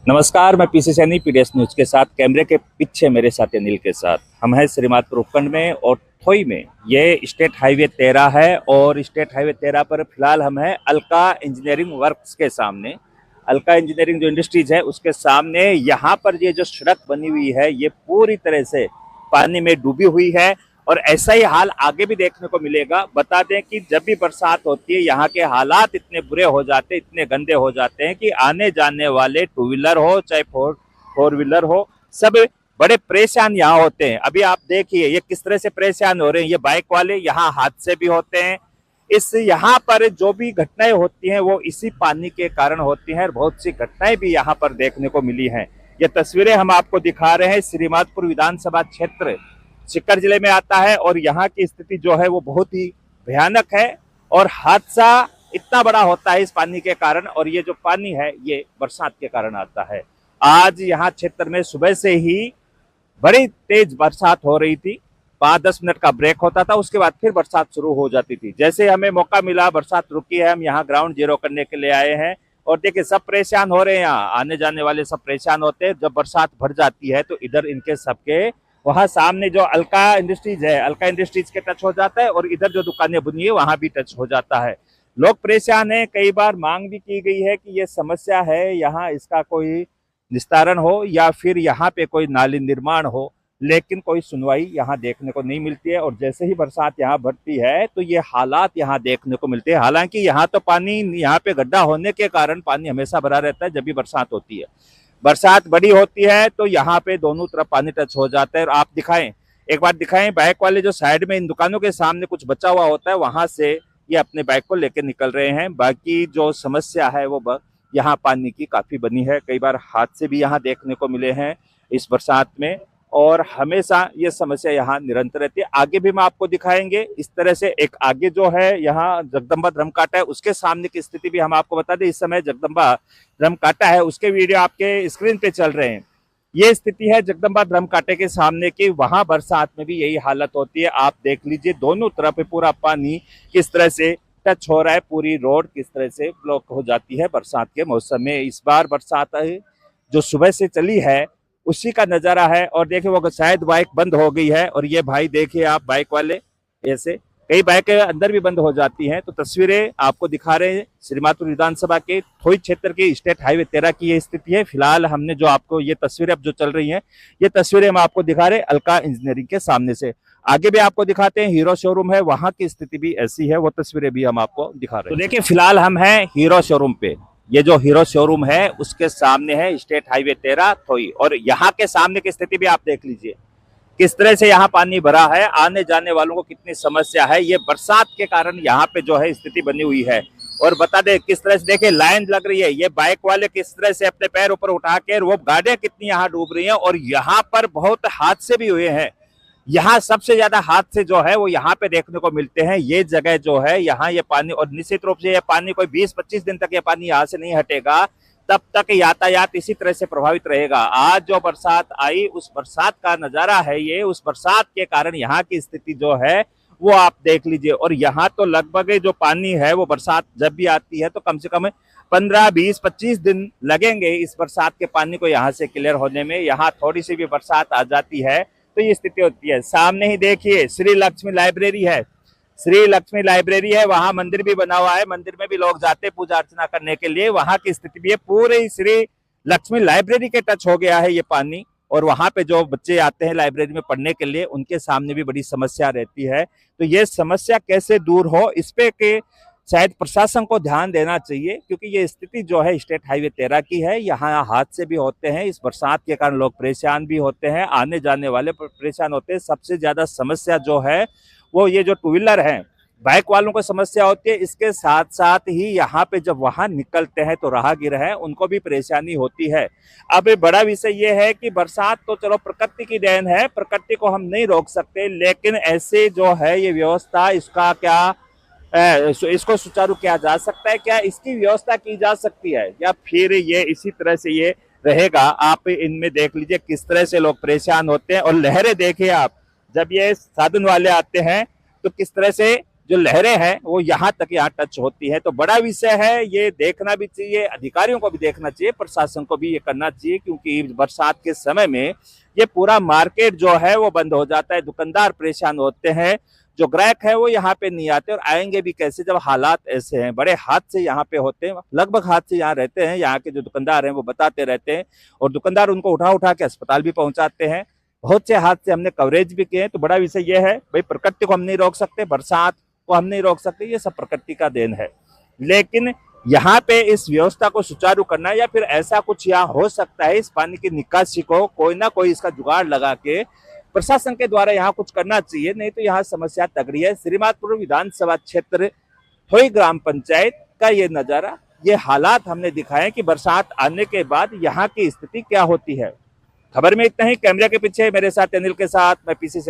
नमस्कार, मैं PC Saini PDS news के साथ। कैमरे के पीछे मेरे साथ अनिल के साथ हम हैं श्रीमाधपुर उपखंड में और थोई में। ये स्टेट हाईवे 13 है और स्टेट हाईवे 13 पर फिलहाल हम हैं अलका इंजीनियरिंग वर्क्स के सामने। अलका इंजीनियरिंग जो इंडस्ट्रीज है उसके सामने यहाँ पर ये जो सड़क बनी हुई है ये पूरी तरह से पानी में डूबी हुई है और ऐसा ही हाल आगे भी देखने को मिलेगा। बता दें कि जब भी बरसात होती है यहाँ के हालात इतने बुरे हो जाते हैं, इतने गंदे हो जाते हैं कि आने जाने वाले टू व्हीलर हो चाहे फोर व्हीलर हो, सब बड़े परेशान यहाँ होते हैं। अभी आप देखिए ये किस तरह से परेशान हो रहे हैं। ये बाइक वाले यहाँ हादसे भी होते हैं। इस यहाँ पर जो भी घटनाएं होती हैं वो इसी पानी के कारण होती हैं और बहुत सी घटनाएं भी यहाँ पर देखने को मिली हैं। ये तस्वीरें हम आपको दिखा रहे हैं। श्रीमाधपुर विधानसभा क्षेत्र सीकर जिले में आता है और यहाँ की स्थिति जो है वो बहुत ही भयानक है और हादसा इतना बड़ा होता है इस पानी के कारण। और ये जो पानी है ये बरसात के कारण आता है। आज यहाँ क्षेत्र में सुबह से ही बड़ी तेज बरसात हो रही थी। 5-10 मिनट का ब्रेक होता था, उसके बाद फिर बरसात शुरू हो जाती थी। जैसे हमें मौका मिला, बरसात रुकी है, हम यहाँ ग्राउंड जीरो करने के लिए आए हैं और देखिए सब परेशान हो रहे हैं। यहाँ आने जाने वाले सब परेशान होते हैं। जब बरसात भर जाती है तो इधर इनके सबके वहां सामने जो अलका इंडस्ट्रीज है, अलका इंडस्ट्रीज के टच हो जाता है और इधर जो दुकानें बनी है वहां भी टच हो जाता है। लोग परेशान हैं। कई बार मांग भी की गई है कि ये समस्या है, यहाँ इसका कोई निस्तारण हो या फिर यहाँ पे कोई नाली निर्माण हो, लेकिन कोई सुनवाई यहाँ देखने को नहीं मिलती है। और जैसे ही बरसात यहाँ बढ़ती है तो ये हालात यहाँ देखने को मिलते हैं। हालांकि यहाँ तो पानी, यहाँ पे गड्ढा होने के कारण पानी हमेशा भरा रहता है। जब भी बरसात होती है, बरसात बड़ी होती है तो यहाँ पे दोनों तरफ पानी टच हो जाता है। और आप दिखाएं, एक बार दिखाएं, बाइक वाले जो साइड में इन दुकानों के सामने कुछ बचा हुआ होता है वहां से ये अपने बाइक को लेकर निकल रहे हैं। बाकी जो समस्या है वो यहाँ पानी की काफी बनी है। कई बार हादसे भी यहाँ देखने को मिले हैं इस बरसात में और हमेशा ये समस्या यहाँ निरंतर रहती है। आगे भी हम आपको दिखाएंगे। इस तरह से एक आगे जो है यहाँ जगदम्बा धर्मकाटा है, उसके सामने की स्थिति भी हम आपको बता दें। इस समय जगदम्बा धर्मकाटा है, उसके वीडियो आपके स्क्रीन पे चल रहे हैं। ये स्थिति है जगदम्बा धर्मकाटे के सामने की। वहां बरसात में भी यही हालत होती है। आप देख लीजिए दोनों तरफ पूरा पानी किस तरह से टच हो रहा है, पूरी रोड किस तरह से ब्लॉक हो जाती है बरसात के मौसम में। इस बार बरसात जो सुबह से चली है उसी का नजारा है। और देखिए वो शायद बाइक बंद हो गई है और ये भाई देखिए आप, बाइक वाले ऐसे कई बाइकें अंदर भी बंद हो जाती हैं। तो तस्वीरें आपको दिखा रहे हैं श्रीमाधपुर विधानसभा के थोई क्षेत्र के स्टेट हाईवे 13 की ये स्थिति है। फिलहाल हमने जो आपको ये तस्वीरें अब जो चल रही हैं, ये तस्वीरें हम आपको दिखा रहे हैं अलका इंजीनियरिंग के सामने से। आगे भी आपको दिखाते हैं, हीरो शोरूम है, वहां की स्थिति भी ऐसी है, वो तस्वीरें भी हम आपको दिखा रहे हैं। तो देखिए फिलहाल हम हैं हीरो शोरूम पे। ये जो हीरो शोरूम है उसके सामने है स्टेट हाईवे 13 थोई और यहाँ के सामने की स्थिति भी आप देख लीजिए किस तरह से यहाँ पानी भरा है। आने जाने वालों को कितनी समस्या है। ये बरसात के कारण यहाँ पे जो है स्थिति बनी हुई है। और बता दें किस तरह से देखिए लाइन लग रही है। ये बाइक वाले किस तरह से अपने पैर ऊपर उठा के, वो गाड़ियां कितनी यहाँ डूब रही हैं और यहाँ पर बहुत हादसे भी हुए हैं। यहाँ सबसे ज्यादा हादसे जो है वो यहाँ पे देखने को मिलते हैं। ये जगह जो है यहाँ ये पानी, और निश्चित रूप से ये पानी कोई 20-25 दिन तक ये पानी यहाँ से नहीं हटेगा, तब तक यातायात इसी तरह से प्रभावित रहेगा। आज जो बरसात आई उस बरसात का नजारा है ये। उस बरसात के कारण यहाँ की स्थिति जो है वो आप देख लीजिए। और यहाँ तो लगभग जो पानी है वो बरसात जब भी आती है तो कम से कम 15-20-25 दिन लगेंगे इस बरसात के पानी को यहाँ से क्लियर होने में। यहाँ थोड़ी सी भी बरसात आ जाती है तो ये स्थिति होती है। सामने ही देखिए श्री लक्ष्मी लाइब्रेरी है, श्री लक्ष्मी लाइब्रेरी है, वहां मंदिर भी बना हुआ है। मंदिर में भी लोग जाते पूजा अर्चना करने के लिए। वहां की स्थिति भी है, पूरे श्री लक्ष्मी लाइब्रेरी के टच हो गया है ये पानी। और वहां पे जो बच्चे आते हैं लाइब्रेरी में पढ़ने के लिए उनके सामने भी बड़ी समस्या रहती है। तो ये समस्या कैसे दूर हो, इस पे के शायद प्रशासन को ध्यान देना चाहिए, क्योंकि ये स्थिति जो है स्टेट हाईवे 13 की है। यहाँ हादसे भी होते हैं, इस बरसात के कारण लोग परेशान भी होते हैं, आने जाने वाले परेशान होते हैं। सबसे ज्यादा समस्या जो है वो ये जो टू व्हीलर है, बाइक वालों को समस्या होती है। इसके साथ साथ ही यहाँ पे जब वहां निकलते हैं तो राहगीर हैं, उनको भी परेशानी होती है। अब बड़ा विषय ये है कि बरसात तो चलो प्रकृति की देन है, प्रकृति को हम नहीं रोक सकते, लेकिन ऐसे जो है ये व्यवस्था, इसका क्या इसको सुचारू किया जा सकता है, क्या इसकी व्यवस्था की जा सकती है, या फिर ये इसी तरह से ये रहेगा। आप इनमें देख लीजिए किस तरह से लोग परेशान होते हैं। और लहरें देखिए आप, जब ये साधन वाले आते हैं तो किस तरह से जो लहरें हैं वो यहाँ तक यहाँ टच होती है। तो बड़ा विषय है, ये देखना भी चाहिए, अधिकारियों को भी देखना चाहिए, प्रशासन को भी ये करना चाहिए, क्योंकि बरसात के समय में ये पूरा मार्केट जो है वो बंद हो जाता है, दुकानदार परेशान होते हैं, जो ग्राहक है वो यहाँ पे नहीं आते और आएंगे भी कैसे जब हालात ऐसे हैं। बड़े हादसे यहाँ पे होते हैं, लगभग हादसे यहाँ रहते हैं, यहाँ के जो दुकानदार हैं वो बताते रहते हैं और दुकानदार उनको उठा उठा के अस्पताल भी पहुंचाते हैं। बहुत से हादसे हमने कवरेज भी किए हैं। तो बड़ा विषय यह है, भाई प्रकृति को हम नहीं रोक सकते, बरसात को हम नहीं रोक सकते, ये सब प्रकृति का देन है, लेकिन यहाँ पे इस व्यवस्था को सुचारू करना या फिर ऐसा कुछ यहाँ हो सकता है, इस पानी की निकासी को कोई ना कोई इसका जुगाड़ लगा के प्रशासन के द्वारा यहाँ कुछ करना चाहिए, नहीं तो यहाँ समस्या तगड़ी है। श्रीमातपुर विधानसभा क्षेत्र थोई ग्राम पंचायत का ये नजारा, ये हालात हमने दिखाए कि बरसात आने के बाद यहाँ की स्थिति क्या होती है। खबर में इतना ही। कैमरे के पीछे मेरे साथ अनिल के साथ मैं पीसी